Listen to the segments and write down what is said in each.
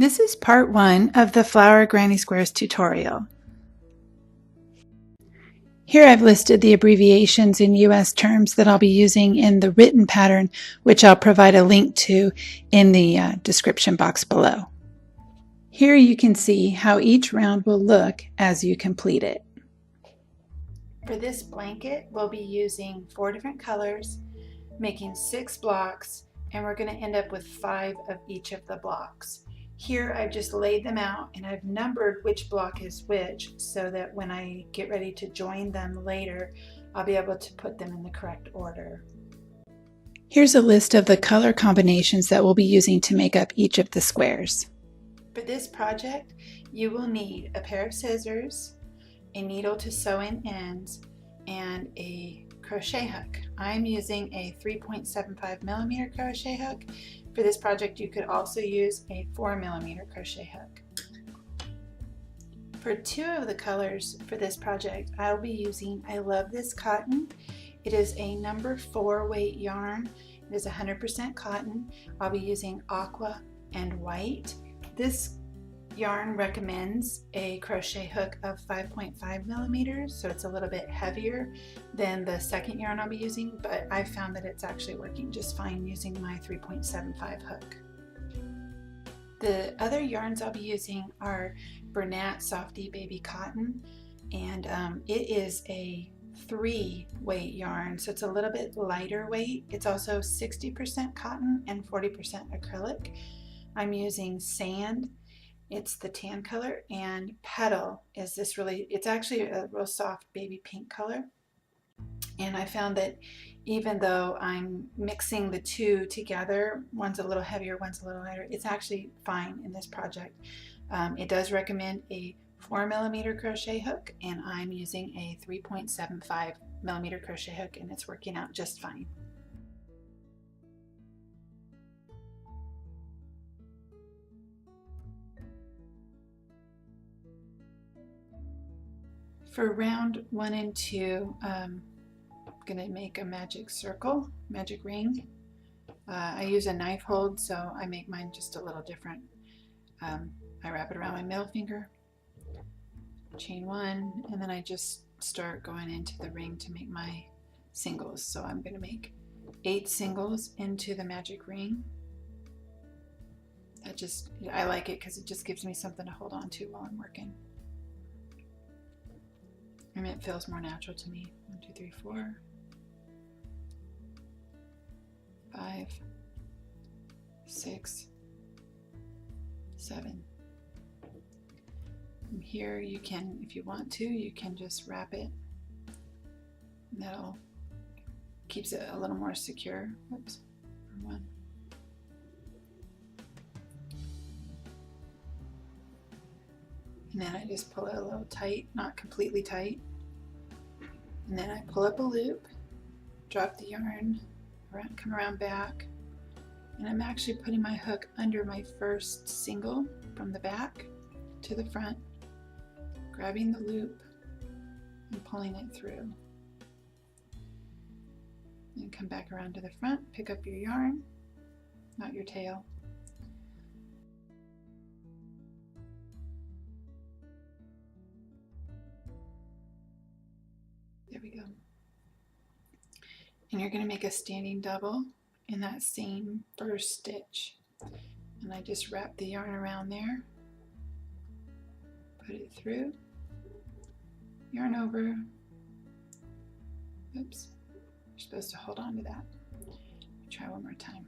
This is part 1 of the Flower Granny Squares tutorial. Here I've listed the abbreviations in US terms that I'll be using in the written pattern, which I'll provide a link to in the description box below. Here you can see how each round will look as you complete it. For this blanket, we'll be using 4 different colors, making 6 blocks, and we're going to end up with 5 of each of the blocks. Here I've just laid them out and I've numbered which block is which so that when I get ready to join them later, I'll be able to put them in the correct order. Here's a list of the color combinations that we'll be using to make up each of the squares. For this project, you will need a pair of scissors, a needle to sew in ends, and a crochet hook. I'm using a 3.75 millimeter crochet hook. For this project, you could also use a 4 millimeter crochet hook. For 2 of the colors for this project, I'll be using I Love This Cotton. It is a number 4 weight yarn. It is 100% cotton. I'll be using aqua and white. This yarn recommends a crochet hook of 5.5 millimeters, so it's a little bit heavier than the second yarn I'll be using, but I found that it's actually working just fine using my 3.75 hook. The other yarns I'll be using are Bernat Softy Baby Cotton, and it is a 3 weight yarn, so it's a little bit lighter weight. It's also 60% cotton and 40% acrylic. I'm using Sand. It's the tan color, and Petal is this it's actually a real soft baby pink color. And I found that even though I'm mixing the two together, one's a little heavier, one's a little lighter, it's actually fine in this project. It does recommend a 4 millimeter crochet hook, and I'm using a 3.75 millimeter crochet hook, and it's working out just fine. For round 1 and 2, I'm going to make a magic circle, magic ring. I use a knife hold, so I make mine just a little different. I wrap it around my middle finger, chain 1, and then I just start going into the ring to make my singles. So I'm going to make 8 singles into the magic ring. I like it because it just gives me something to hold on to while I'm working. And it feels more natural to me. 1, 2, 3, 4, 5, 6, 7. From here you can, if you want to, you can just wrap it. That'll keeps it a little more secure. Whoops, for 1. And then I just pull it a little tight, not completely tight. And then I pull up a loop, drop the yarn, come around back, and I'm actually putting my hook under my first single from the back to the front, grabbing the loop and pulling it through. Then come back around to the front, pick up your yarn, not your tail. There we go. And you're going to make a standing double in that same first stitch. And I just wrap the yarn around there, put it through, yarn over. Oops, you're supposed to hold on to that. Try one more time.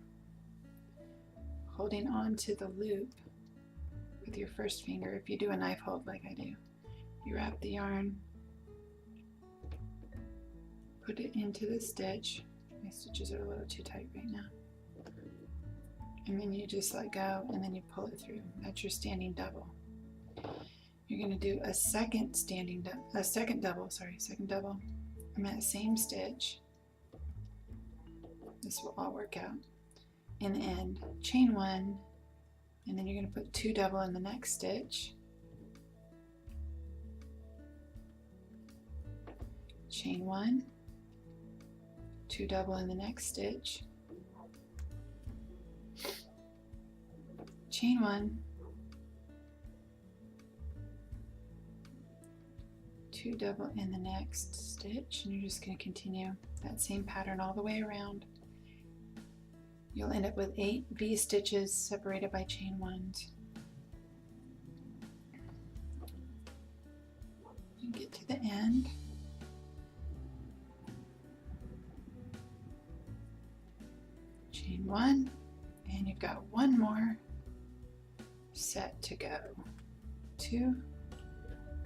Holding on to the loop with your first finger. If you do a knife hold like I do, you wrap the yarn, put it into the stitch. My stitches are a little too tight right now. And then you just let go and then you pull it through. That's your standing double. You're going to do a second double in that same stitch. This will all work out. In the end, chain 1, and then you're going to put 2 double in the next stitch. Chain 1, 2 double in the next stitch, chain 1, 2 double in the next stitch, and you're just going to continue that same pattern all the way around. You'll end up with 8 V stitches separated by chain 1s. And get to the end. Chain 1, and you've got 1 more set to go. 2,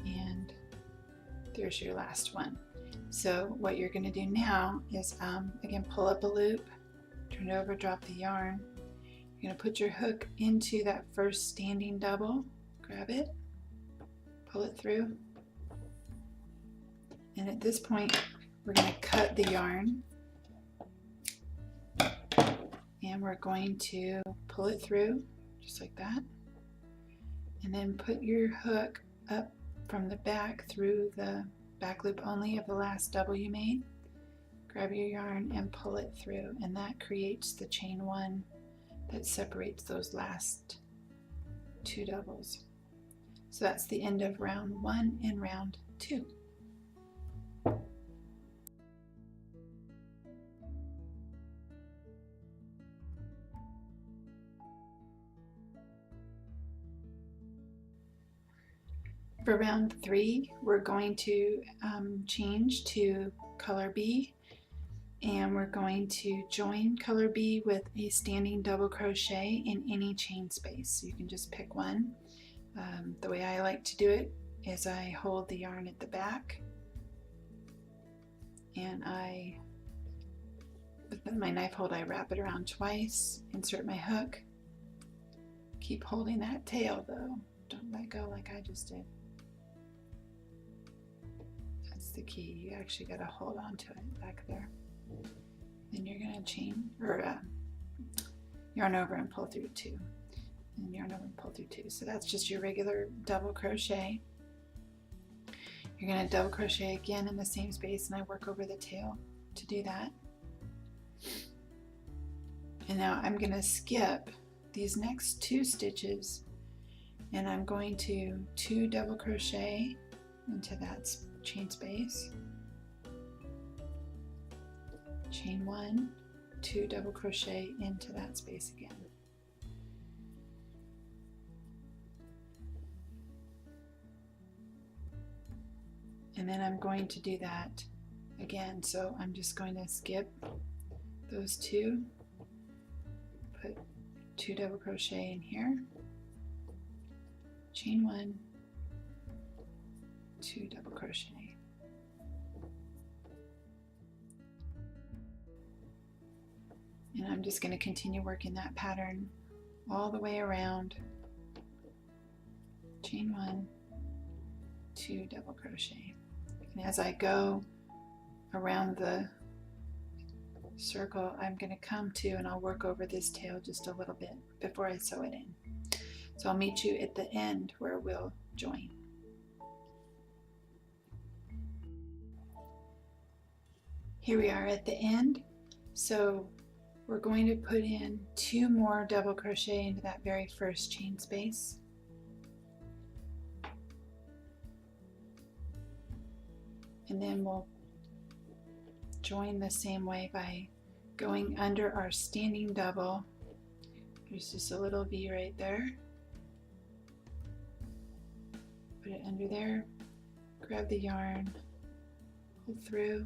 and there's your last one. So what you're going to do now is again, pull up a loop, turn it over, drop the yarn. You're going to put your hook into that first standing double, grab it, pull it through, and at this point we're going to cut the yarn, and we're going to pull it through just like that, and then put your hook up from the back through the back loop only of the last double you made. Grab your yarn and pull it through, and that creates the chain 1 that separates those last 2 doubles. So that's the end of round 1 and round 2. For round 3, we're going to change to color B, and we're going to join color B with a standing double crochet in any chain space. So you can just pick one. The way I like to do it is I hold the yarn at the back, and with my knife hold, I wrap it around twice, insert my hook, keep holding that tail though, don't let go like I just did. The key, you actually got to hold on to it back there. Then you're going to chain or yarn over and pull through 2, and yarn over and pull through 2. So that's just your regular double crochet. You're going to double crochet again in the same space, and I work over the tail to do that. And now I'm going to skip these next 2 stitches, and I'm going to 2 double crochet into that chain space, chain 1, 2 double crochet into that space again. And then I'm going to do that again, so I'm just going to skip those 2, put 2 double crochet in here, chain 1, 2 double crochet. And I'm just going to continue working that pattern all the way around. Chain 1, 2 double crochet. And as I go around the circle, I'm going to come to, and I'll work over this tail just a little bit before I sew it in. So I'll meet you at the end where we'll join. Here we are at the end. So we're going to put in 2 more double crochet into that very first chain space. And then we'll join the same way by going under our standing double. There's just a little V right there. Put it under there, grab the yarn, pull through.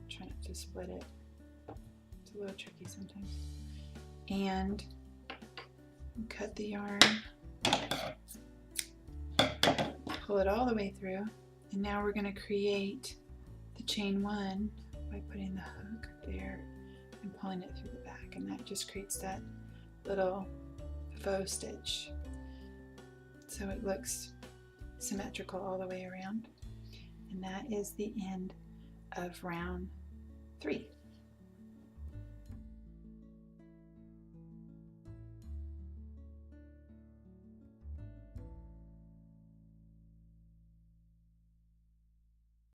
Try not to split it. It's a little tricky sometimes. And cut the yarn, pull it all the way through, and now we're going to create the chain 1 by putting the hook there and pulling it through the back, and that just creates that little faux stitch, so it looks symmetrical all the way around. And that is the end of round 3.